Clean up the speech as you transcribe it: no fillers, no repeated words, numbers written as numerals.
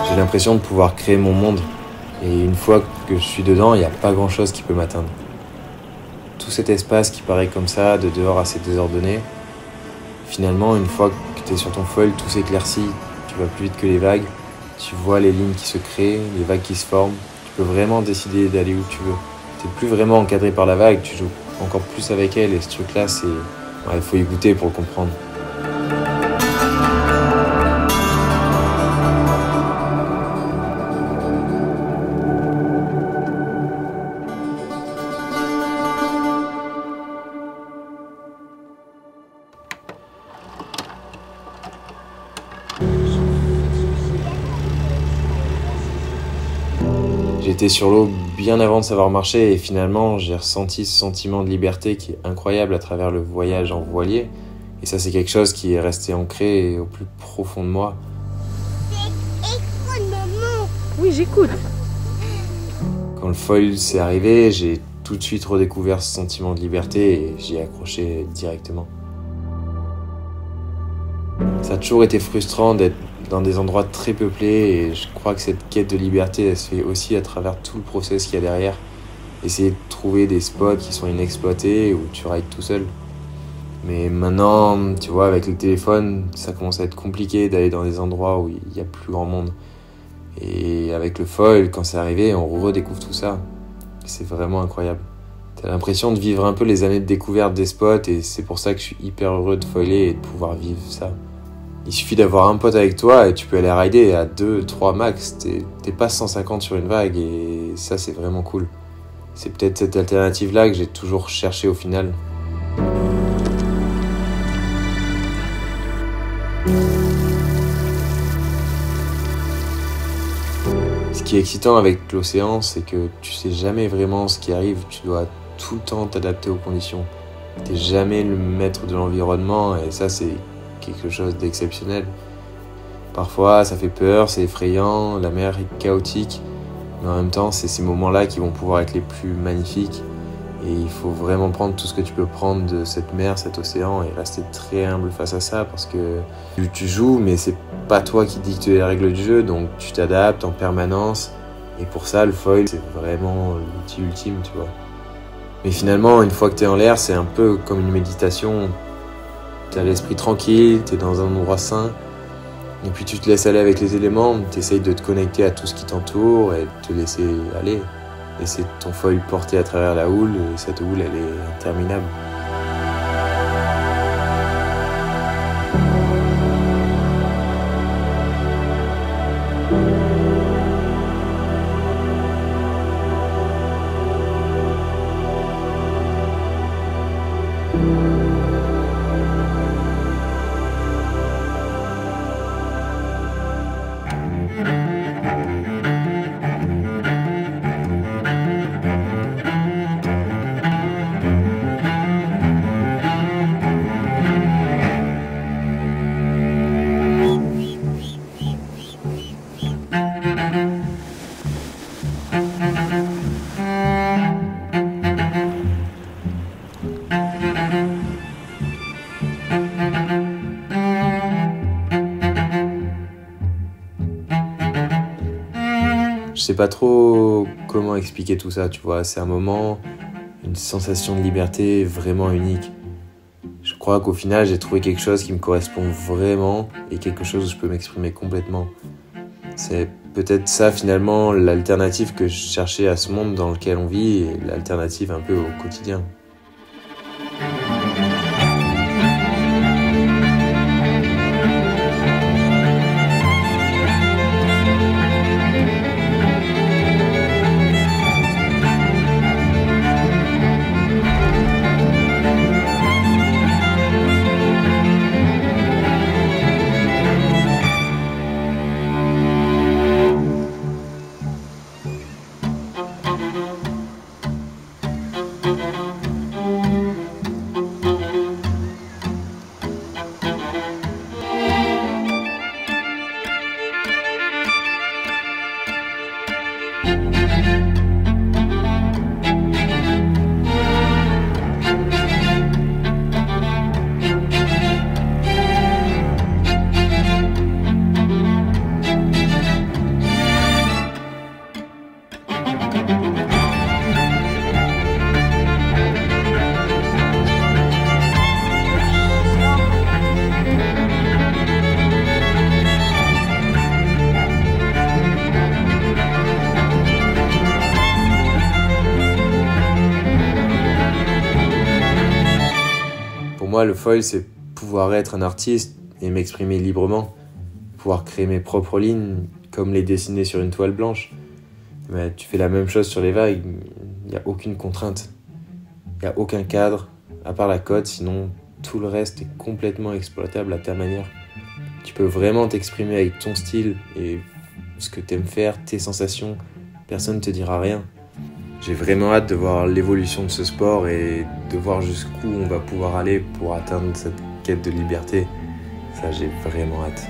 J'ai l'impression de pouvoir créer mon monde. Et une fois que je suis dedans, il n'y a pas grand-chose qui peut m'atteindre. Tout cet espace qui paraît comme ça, de dehors assez désordonné, finalement, une fois que tu es sur ton foil, tout s'éclaircit. Tu vas plus vite que les vagues. Tu vois les lignes qui se créent, les vagues qui se forment. Tu peux vraiment décider d'aller où tu veux. Tu n'es plus vraiment encadré par la vague, tu joues encore plus avec elle. Et ce truc-là, c'est... Ouais, il faut y goûter pour le comprendre. J'étais sur l'eau bien avant de savoir marcher et finalement j'ai ressenti ce sentiment de liberté qui est incroyable à travers le voyage en voilier. Et ça c'est quelque chose qui est resté ancré au plus profond de moi. Écoute, maman. Oui, j'écoute. Quand le foil s'est arrivé, j'ai tout de suite redécouvert ce sentiment de liberté et j'y ai accroché directement. Ça a toujours été frustrant d'être dans des endroits très peuplés et je crois que cette quête de liberté, elle se fait aussi à travers tout le process qu'il y a derrière. Essayer de trouver des spots qui sont inexploités où tu rides tout seul. Mais maintenant, tu vois, avec le téléphone, ça commence à être compliqué d'aller dans des endroits où il y a plus grand monde. Et avec le foil, quand c'est arrivé, on redécouvre tout ça. C'est vraiment incroyable. T'as l'impression de vivre un peu les années de découverte des spots et c'est pour ça que je suis hyper heureux de foiler et de pouvoir vivre ça. Il suffit d'avoir un pote avec toi et tu peux aller rider à 2, 3 max. T'es pas 150 sur une vague et ça c'est vraiment cool. C'est peut-être cette alternative-là que j'ai toujours cherché au final. Ce qui est excitant avec l'océan, c'est que tu sais jamais vraiment ce qui arrive. Tu dois tout le temps t'adapter aux conditions. T'es jamais le maître de l'environnement et ça c'est quelque chose d'exceptionnel. Parfois ça fait peur, c'est effrayant, la mer est chaotique, mais en même temps c'est ces moments-là qui vont pouvoir être les plus magnifiques et il faut vraiment prendre tout ce que tu peux prendre de cette mer, cet océan et rester très humble face à ça parce que tu joues mais c'est pas toi qui dicte les règles du jeu donc tu t'adaptes en permanence et pour ça le foil c'est vraiment l'outil ultime, tu vois. Mais finalement une fois que t'es en l'air c'est un peu comme une méditation. T'as l'esprit tranquille, t'es dans un endroit sain, et puis tu te laisses aller avec les éléments, t'essayes de te connecter à tout ce qui t'entoure et de te laisser aller. Laisser ton foil porter à travers la houle, et cette houle elle est interminable. Je sais pas trop comment expliquer tout ça, tu vois. C'est un moment, une sensation de liberté vraiment unique. Je crois qu'au final, j'ai trouvé quelque chose qui me correspond vraiment et quelque chose où je peux m'exprimer complètement. C'est peut-être ça finalement l'alternative que je cherchais à ce monde dans lequel on vit et l'alternative un peu au quotidien. moi, le foil, c'est pouvoir être un artiste et m'exprimer librement, pouvoir créer mes propres lignes, comme les dessiner sur une toile blanche. Mais tu fais la même chose sur les vagues, il n'y a aucune contrainte, il n'y a aucun cadre, à part la cote, sinon tout le reste est complètement exploitable à ta manière. Tu peux vraiment t'exprimer avec ton style et ce que t'aimes faire, tes sensations, personne ne te dira rien. J'ai vraiment hâte de voir l'évolution de ce sport et de voir jusqu'où on va pouvoir aller pour atteindre cette quête de liberté. Ça, j'ai vraiment hâte.